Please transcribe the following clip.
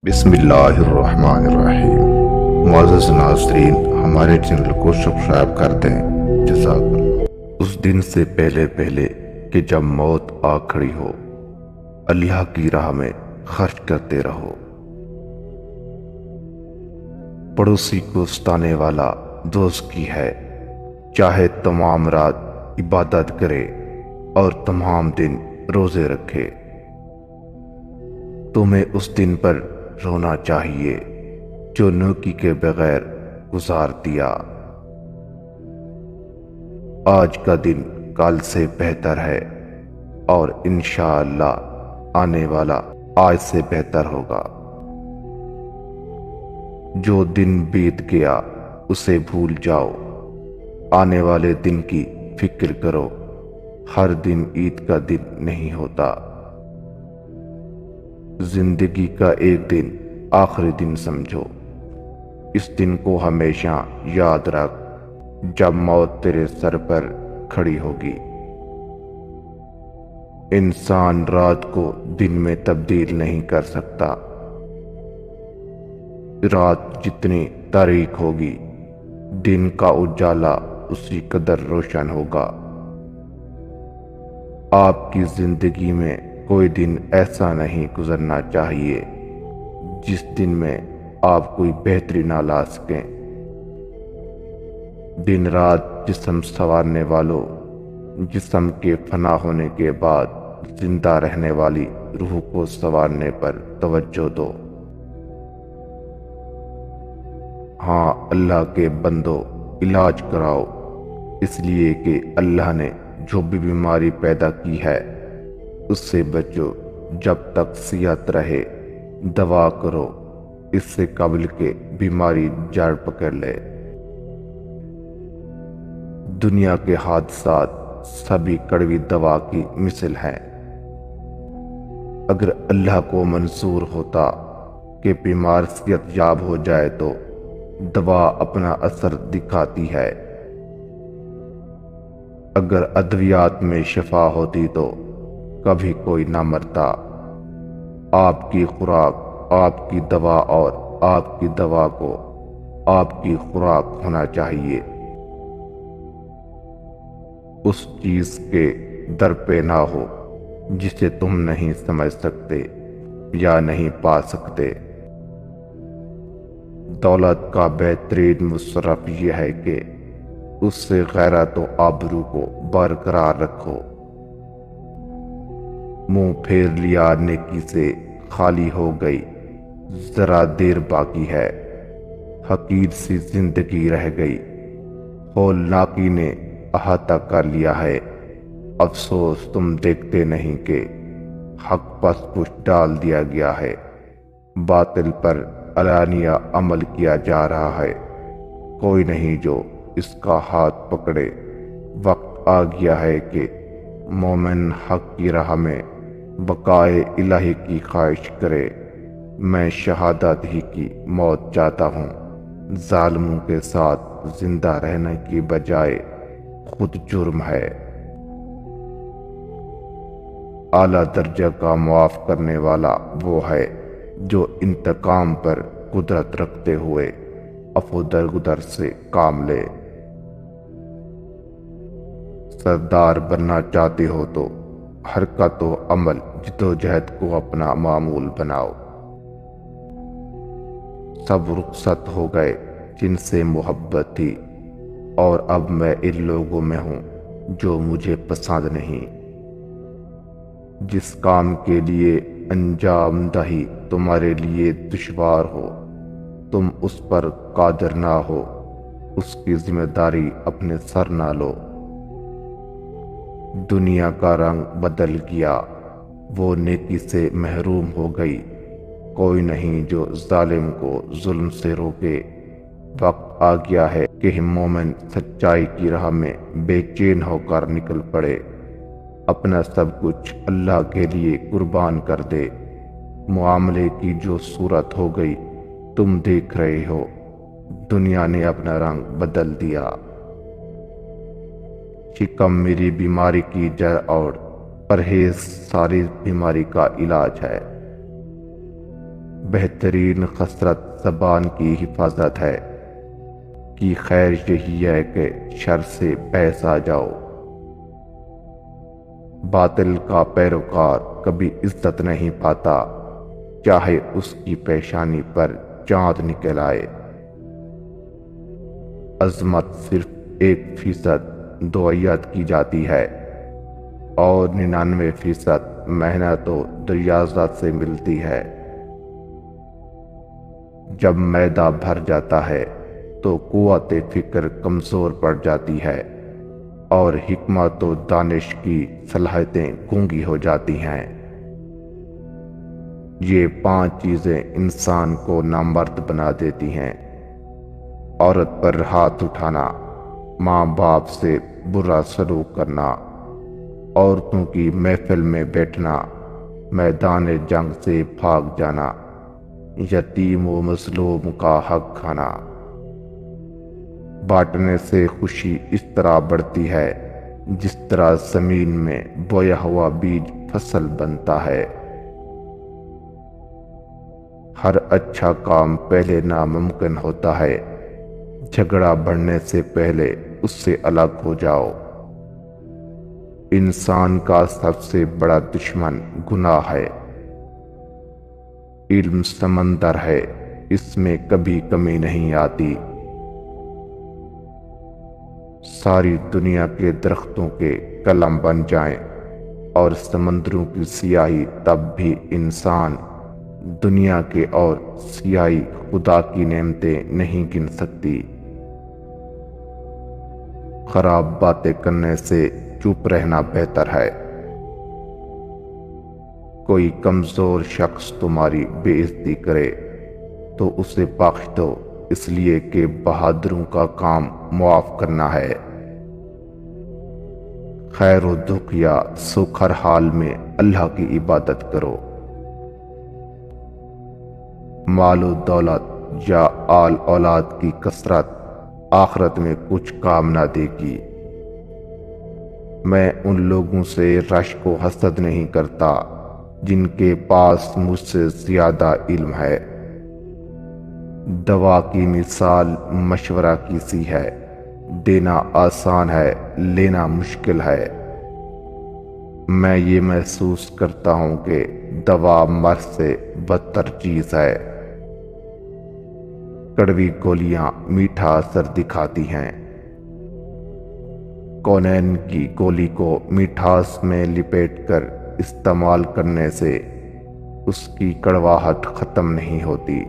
بسم اللہ الرحمن الرحیم۔ معزز ناظرین، ہمارے چینل کو سبسکرائب کر دیں۔ جزاک اللہ۔ اس دن سے پہلے پہلے کہ جب موت آ کھڑی ہو، اللہ کی راہ میں خرچ کرتے رہو۔ پڑوسی کو ستانے والا دوست کی ہے، چاہے تمام رات عبادت کرے اور تمام دن روزے رکھے۔ تمہیں اس دن پر رونا چاہیے جو نیکی کے بغیر گزار دیا۔ آج کا دن کل سے بہتر ہے اور انشاءاللہ آنے والا آج سے بہتر ہوگا۔ جو دن بیت گیا اسے بھول جاؤ، آنے والے دن کی فکر کرو۔ ہر دن عید کا دن نہیں ہوتا۔ زندگی کا ایک دن آخری دن سمجھو۔ اس دن کو ہمیشہ یاد رکھ جب موت تیرے سر پر کھڑی ہوگی۔ انسان رات کو دن میں تبدیل نہیں کر سکتا۔ رات جتنی تاریک ہوگی، دن کا اجالا اسی قدر روشن ہوگا۔ آپ کی زندگی میں کوئی دن ایسا نہیں گزرنا چاہیے جس دن میں آپ کوئی بہتری نہ لا سکیں۔ دن رات جسم سنوارنے والوں، جسم کے فنا ہونے کے بعد زندہ رہنے والی روح کو سنوارنے پر توجہ دو۔ ہاں، اللہ کے بندو، علاج کراؤ، اس لیے کہ اللہ نے جو بھی بیماری پیدا کی ہے اس سے بچو۔ جب تک صحت رہے دوا کرو، اس سے قبل کہ بیماری جڑ پکڑ لے۔ دنیا کے حادثات سبھی کڑوی دوا کی مثل ہیں۔ اگر اللہ کو منظور ہوتا کہ بیمار صحت یاب ہو جائے تو دوا اپنا اثر دکھاتی ہے۔ اگر ادویات میں شفا ہوتی تو کبھی کوئی نہ مرتا۔ آپ کی خوراک آپ کی دوا اور آپ کی دوا کو آپ کی خوراک ہونا چاہیے۔ اس چیز کے در پہ نہ ہو جسے تم نہیں سمجھ سکتے یا نہیں پا سکتے۔ دولت کا بہترین مصرف یہ ہے کہ اس سے غیرت و آبرو کو برقرار رکھو۔ منہ پھیر لیا نیکی سے خالی ہو گئی، ذرا دیر باقی ہے، حقیر سی زندگی رہ گئی، ہولناکی نے احاطہ کر لیا ہے۔ افسوس تم دیکھتے نہیں کہ حق پس پش ڈال دیا گیا ہے، باطل پر علانیہ عمل کیا جا رہا ہے۔ کوئی نہیں جو اس کا ہاتھ پکڑے۔ وقت آ گیا ہے کہ مومن حق کی راہ میں بقائے الہی کی خواہش کرے۔ میں شہادت ہی کی موت چاہتا ہوں، ظالموں کے ساتھ زندہ رہنے کی بجائے خود جرم ہے۔ اعلیٰ درجہ کا معاف کرنے والا وہ ہے جو انتقام پر قدرت رکھتے ہوئے عفو درگزر سے کام لے۔ سردار بننا چاہتے ہو تو حرکت و عمل جدوجہد کو اپنا معمول بناؤ۔ سب رخصت ہو گئے جن سے محبت تھی، اور اب میں ان لوگوں میں ہوں جو مجھے پسند نہیں۔ جس کام کے لیے انجام دہی تمہارے لیے دشوار ہو، تم اس پر قادر نہ ہو، اس کی ذمہ داری اپنے سر نہ لو۔ دنیا کا رنگ بدل گیا، وہ نیکی سے محروم ہو گئی۔ کوئی نہیں جو ظالم کو ظلم سے روکے۔ وقت آ گیا ہے کہ مومن سچائی کی راہ میں بے چین ہو کر نکل پڑے، اپنا سب کچھ اللہ کے لیے قربان کر دے۔ معاملے کی جو صورت ہو گئی تم دیکھ رہے ہو، دنیا نے اپنا رنگ بدل دیا۔ شکم میری بیماری کی جڑ اور پرہیز ساری بیماری کا علاج ہے۔ بہترین خسرت زبان کی حفاظت ہے کہ خیر یہی ہے کہ شر سے بیس آ جاؤ۔ باطل کا پیروکار کبھی عزت نہیں پاتا، چاہے اس کی پیشانی پر چاند نکل آئے۔ عظمت صرف 1% دعیت کی جاتی ہے اور 99% محنت و ریاضت سے ملتی ہے۔ جب معدہ بھر جاتا ہے تو قوت فکر کمزور پڑ جاتی ہے اور حکمت و دانش کی صلاحیتیں گونگی ہو جاتی ہیں۔ یہ 5 چیزیں انسان کو نامرد بنا دیتی ہیں: عورت پر ہاتھ اٹھانا، ماں باپ سے برا سلوک کرنا، عورتوں کی محفل میں بیٹھنا، میدان جنگ سے بھاگ جانا، یتیم و مظلوم کا حق کھانا۔ بانٹنے سے خوشی اس طرح بڑھتی ہے جس طرح زمین میں بویا ہوا بیج فصل بنتا ہے۔ ہر اچھا کام پہلے ناممکن ہوتا ہے، جھگڑا بڑھنے سے پہلے اس سے الگ ہو جاؤ۔ انسان کا سب سے بڑا دشمن گناہ ہے۔ علم سمندر ہے، اس میں کبھی کمی نہیں آتی۔ ساری دنیا کے درختوں کے قلم بن جائیں اور سمندروں کی سیاہی، تب بھی انسان دنیا کے اور سیاہی خدا کی نعمتیں نہیں گن سکتی۔ خراب باتیں کرنے سے چپ رہنا بہتر ہے۔ کوئی کمزور شخص تمہاری بے عزتی کرے تو اسے بخش دو، اس لیے کہ بہادروں کا کام معاف کرنا ہے۔ خیر و دکھ یا سکھ ہر حال میں اللہ کی عبادت کرو۔ مال و دولت یا آل اولاد کی کثرت آخرت میں کچھ کام نہ دے گی۔ میں ان لوگوں سے رشک و حسد نہیں کرتا جن کے پاس مجھ سے زیادہ علم ہے۔ دوا کی مثال مشورہ کی سی ہے، دینا آسان ہے، لینا مشکل ہے۔ میں یہ محسوس کرتا ہوں کہ دوا مرض سے بدتر چیز ہے۔ کڑوی گولیاں میٹھا اثر دکھاتی ہیں۔ کونین کی گولی کو مٹھاس میں لپیٹ کر استعمال کرنے سے اس کی کڑواہٹ ختم نہیں ہوتی۔